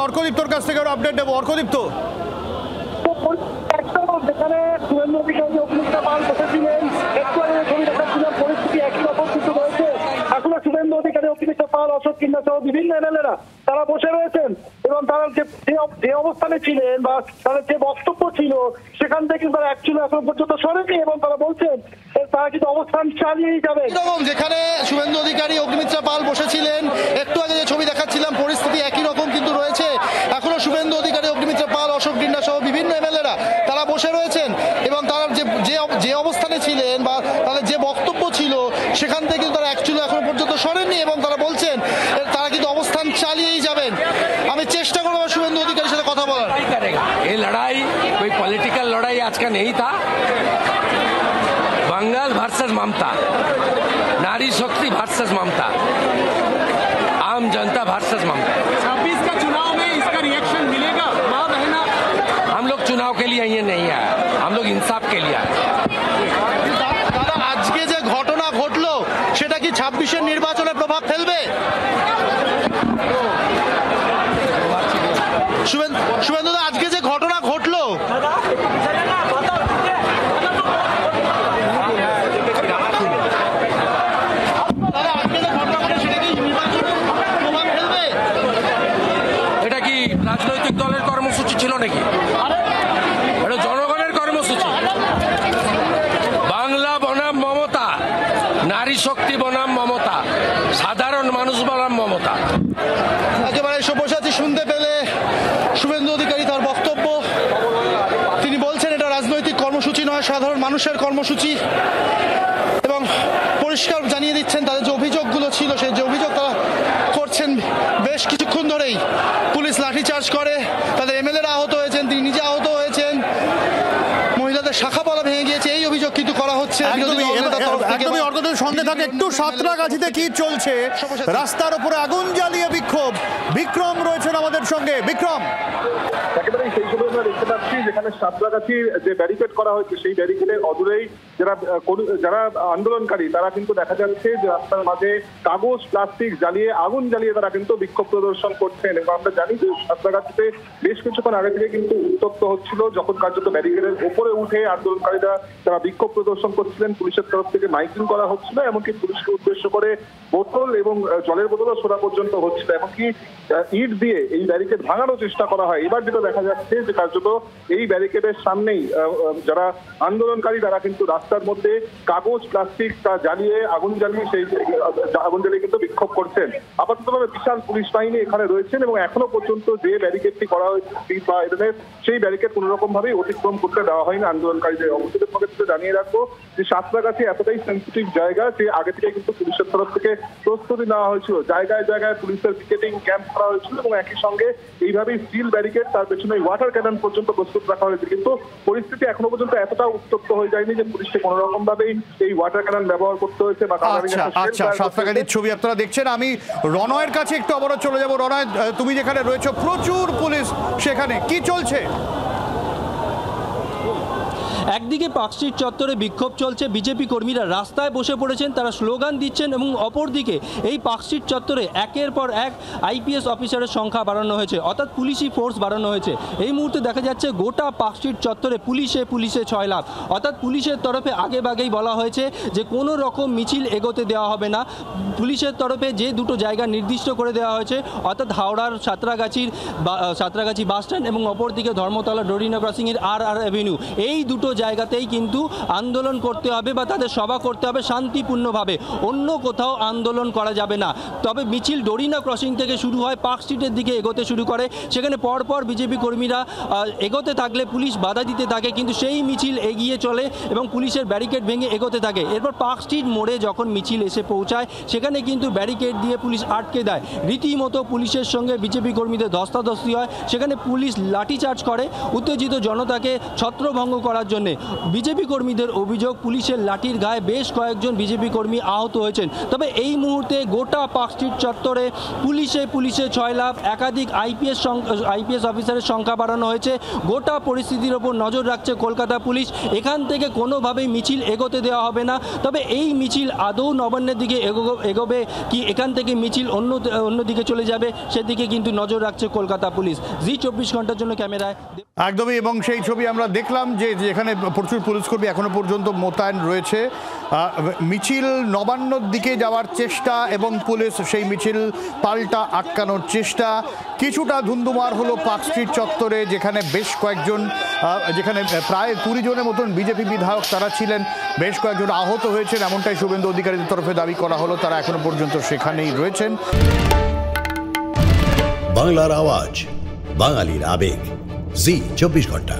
অর্কদীপ্তর কাছ থেকে আরো আপডেট নেবো। অর্কদীপ্ত, যেখানে শুভেন্দু অধিকারী অগ্নিমিত্রা পাল বসেছিলেন, একটু আগে ছবি দেখাচ্ছিলাম, পরিস্থিতি একই রকম কিন্তু রয়েছে। আসলে শুভেন্দু অধিকারী, অগ্নিমিত্রা পাল, অশোক কিন্ডা সহ বিভিন্ন এমএলএরা তারা বসে রয়েছেন এবং তারা যে অবস্থানে ছিলেন বা তাদের যে বক্তব্য ছিল সেখান থেকে তারা অ্যাকচুয়ালি এখন পর্যন্ত সরেনি এবং তারা বলছেন তারা কিন্তু অবস্থান চালিয়েই যাবেন। যেখানে শুভেন্দু অধিকারী অগ্নিমিত্রা পাল বসেছিলেন, একটু আগে যে ছবি দেখাচ্ছিলাম, পরিস্থিতি একই রকম কিন্তু রয়েছে। এখনো শুভেন্দু অধিকারী, অগ্নিমিত্রা পাল, অশোক কিন্ডা সহ বিভিন্ন এমএলএরা তারা বসে রয়েছেন এবং তারা যে অবস্থানে ছিলেন বা তাদের যে বক্তব্য ছিল সেখান থেকে কিন্তু তারা অ্যাকচুয়ালি এখনো পর্যন্ত সরেননি এবং তারা বলছেন তারা কিন্তু অবস্থান চালিয়েই যাবেন। আমি চেষ্টা করবো শুভেন্দু অধিকারীর সাথে কথা বলার। ये लड़ाई कोई पॉलिटिकल लड़ाई आज का नहीं था। बंगाल वर्सेस ममता, नारी शक्ति वर्सेस ममता, आम जनता वर्सेस ममता। 26 का चुनाव में इसका रिएक्शन मिलेगा? मां बहना, हम लोग चुनाव के लिए ये नहीं आए, हम लोग इंसाफ के लिए आए। দাদা, আজকে যে ঘটনা ঘটলো সেটা কি 26-এর নির্বাচনে প্রভাব ফেলবে? শুভেন্দু, আজকে যে ঘটনা ঘটলো এটা কি রাজনৈতিক দলের কর্মসূচি ছিল নাকি? এটা জনগণের কর্মসূচি। বাংলা বনাম মমতা, নারী শক্তি বনাম মমতা, সাধারণ মানুষ বনাম মমতা। একেবারে সব্যসাচী শুনতে পেলে শুভেন্দু অধিকারী তার বক্তব্য। তিনি বলছেন এটা রাজনৈতিক কর্মসূচি নয়, সাধারণ মানুষের কর্মসূচি এবং পরিষ্কার জানিয়ে দিচ্ছেন তাদের যে অভিযোগগুলো ছিল সেই যে অভিযোগ তারা করছেন। বেশ কিছুক্ষণ ধরেই পুলিশ লাঠিচার্জ করে, তাদের এমএলএরা আহত হয়েছেন, তিনি নিজে আহত হয়েছেন, মহিলাদের শাখাপালা ভেঙে গিয়েছে, এই অভিযোগ কিন্তু করা হচ্ছে। একদমই অর্কদীপ, সঙ্গে থাকে একটু সাঁতরাগাছিতে কি চলছে? রাস্তার উপরে আগুন জ্বালিয়ে বিক্ষোভ। বিক্রম রয়েছেন আমাদের সঙ্গে। বিক্রম, একেবারেই সেই সময় আমরা দেখতে পাচ্ছি যেখানে সাঁতরাগাছির যে ব্যারিকেড করা হয়েছে সেই ব্যারিকেডের অদূরেই যারা আন্দোলনকারী তারা কিন্তু দেখা যাচ্ছে যে রাস্তার মাঝে কাগজ প্লাস্টিক জ্বালিয়ে আগুন জ্বালিয়ে তারা কিন্তু বিক্ষোভ প্রদর্শন করছেন। এবং আমরা জানি যে সাঁতরাগাছিতে বেশ কিছুক্ষণ আগে থেকে কিন্তু উত্তপ্ত হচ্ছিল যখন কার্যত ব্যারিকেডের উপরে উঠে আন্দোলনকারীরা তারা বিক্ষোভ প্রদর্শন করছিলেন। পুলিশের তরফ থেকে মাইকিং করা হচ্ছিল, এমনকি পুলিশকে উদ্দেশ্য করে বোতল এবং জলের বোতলও ছোড়া পর্যন্ত হচ্ছিল, এমনকি ইট দিয়ে এই ব্যারিকেড ভাঙানোর চেষ্টা করা হয়। এবার যেটা দেখা যাচ্ছে যে কার্যত এই ব্যারিকেডের সামনেই যারা আন্দোলনকারী তারা কিন্তু রাস্তার মধ্যে কাগজ প্লাস্টিক জ্বালিয়ে আগুন জ্বালিয়ে কিন্তু বিক্ষোভ করছেন। আপাততভাবে বিশাল পুলিশ বাহিনী এখানে রয়েছেন এবং এখনো পর্যন্ত যে ব্যারিকেডটি করা হয়েছে সেই ব্যারিকেড কোন রকম ভাবেই অতিক্রম করতে দেওয়া হয়নি আন্দোলনকারীদের। অবশ্যই পক্ষে জানিয়ে রাখবো যে সাঁতরাগাছি এতটাই সেন্সিটিভ জায়গা যে আগে থেকে কিন্তু পুলিশের তরফ থেকে প্রস্তুতি নেওয়া হয়েছিল, জায়গায় জায়গায় পুলিশের পিকেটিং ক্যাম্প করা হয়েছিল এবং একই সঙ্গে এইভাবেই স্টিল ব্যারিকেড, তার পেছনে ওয়াটার ক্যানন পর্যন্ত প্রস্তুত রাখা হয়েছে। কিন্তু পরিস্থিতি এখনো পর্যন্ত এতটা উত্তপ্ত হয়ে যায়নি যে পুলিশকে কোন রকম ভাবেই এই ওয়াটার ক্যানন ব্যবহার করতে হয়েছে বা সাঁতরাগাছির ছবি আপনারা দেখছেন। আমি রনয়ের কাছে একটু আবারও চলে যাবো। রনয়, তুমি যেখানে রয়েছো প্রচুর পুলিশ, সেখানে কি চলছে? একদিকে পার্কস্ট্রিট চত্বরে বিক্ষোভ চলছে, বিজেপি কর্মীরা রাস্তায় বসে পড়েছেন, তারা স্লোগান দিচ্ছেন এবং অপরদিকে এই পার্কস্ট্রিট চত্বরে একের পর এক আইপিএস অফিসারের সংখ্যা বাড়ানো হয়েছে, অর্থাৎ পুলিশি ফোর্স বাড়ানো হয়েছে। এই মুহূর্তে দেখা যাচ্ছে গোটা পার্কস্ট্রিট চত্বরে পুলিশে 6 লাখ, অর্থাৎ পুলিশের তরফে আগেভাগেই বলা হয়েছে যে কোনো রকম মিছিল এগোতে দেওয়া হবে না। পুলিশের তরফে যে দুটো জায়গা নির্দিষ্ট করে দেওয়া হয়েছে, অর্থাৎ হাওড়ার সাঁতরাগাছি বাস স্ট্যান্ড এবং অপরদিকে ধর্মতলা ডোরিনা ক্রসিংয়ের আর অ্যাভিনিউ, এই দুটো জায়গাতেই কিন্তু আন্দোলন করতে হবে বা তাদের সভা করতে হবে শান্তিপূর্ণভাবে, অন্য কোথাও আন্দোলন করা যাবে না। তবে মিছিল ডোরিনা ক্রসিং থেকে শুরু হয়, পার্ক স্ট্রিটের দিকে এগোতে শুরু করে, সেখানে পরপর বিজেপি কর্মীরা এগোতে থাকলে পুলিশ বাধা দিতে থাকে, কিন্তু সেই মিছিল এগিয়ে চলে এবং পুলিশের ব্যারিকেড ভেঙে এগোতে থাকে। এরপর পার্ক স্ট্রিট মোড়ে যখন মিছিল এসে পৌঁছায় সেখানে কিন্তু ব্যারিকেড দিয়ে পুলিশ আটকে দেয়, রীতিমতো পুলিশের সঙ্গে বিজেপি কর্মীদের ধস্তাধস্তি হয়, সেখানে পুলিশ লাঠিচার্জ করে, উত্তেজিত জনতাকে ছত্রভঙ্গ করার জন্য জন্য। বিজেপি কর্মীদের অভিযোগ, পুলিশের লাঠির গায়ে বেশ কয়েকজন বিজেপি কর্মী আহত হয়েছেন। তবে এই মুহূর্তে গোটা পার্ক স্ট্রিট চত্বরে পুলিশে ছয়লাভ, একাধিক আইপিএস অফিসারের সংখ্যা বাড়ানো হয়েছে। গোটা পরিস্থিতির ওপর নজর রাখছে কলকাতা পুলিশ। এখান থেকে কোনোভাবেই মিছিল এগোতে দেওয়া হবে না। তবে এই মিছিল আদৌ নবান্নের দিকে এগোবে কি এখান থেকে মিছিল অন্যদিকে চলে যাবে, সেদিকে কিন্তু নজর রাখছে কলকাতা পুলিশ। জি24 ঘন্টার জন্য ক্যামেরায় একদমই, এবং সেই ছবি আমরা দেখলাম যে যেখানে প্রচুর পুলিশকর্মী এখনো পর্যন্ত মোতায়েন রয়েছে। মিছিল নবান্নর দিকে যাওয়ার চেষ্টা এবং পুলিশ সেই মিছিল পাল্টা আটকানোর চেষ্টা। কিছুটা ধুন্ধুমার হলো পার্ক স্ট্রিট চত্বরে, যেখানে বেশ কয়েকজন, যেখানে প্রায় 20 জনের মতন বিজেপি বিধায়ক তারা ছিলেন। বেশ কয়েকজন আহত হয়েছেন, এমনটাই শুভেন্দু অধিকারীদের তরফে দাবি করা হলো। তারা এখনো পর্যন্ত সেখানেই রয়েছেন। বাংলার আওয়াজ, বাঙালির আবেগ, জি24 ঘন্টা।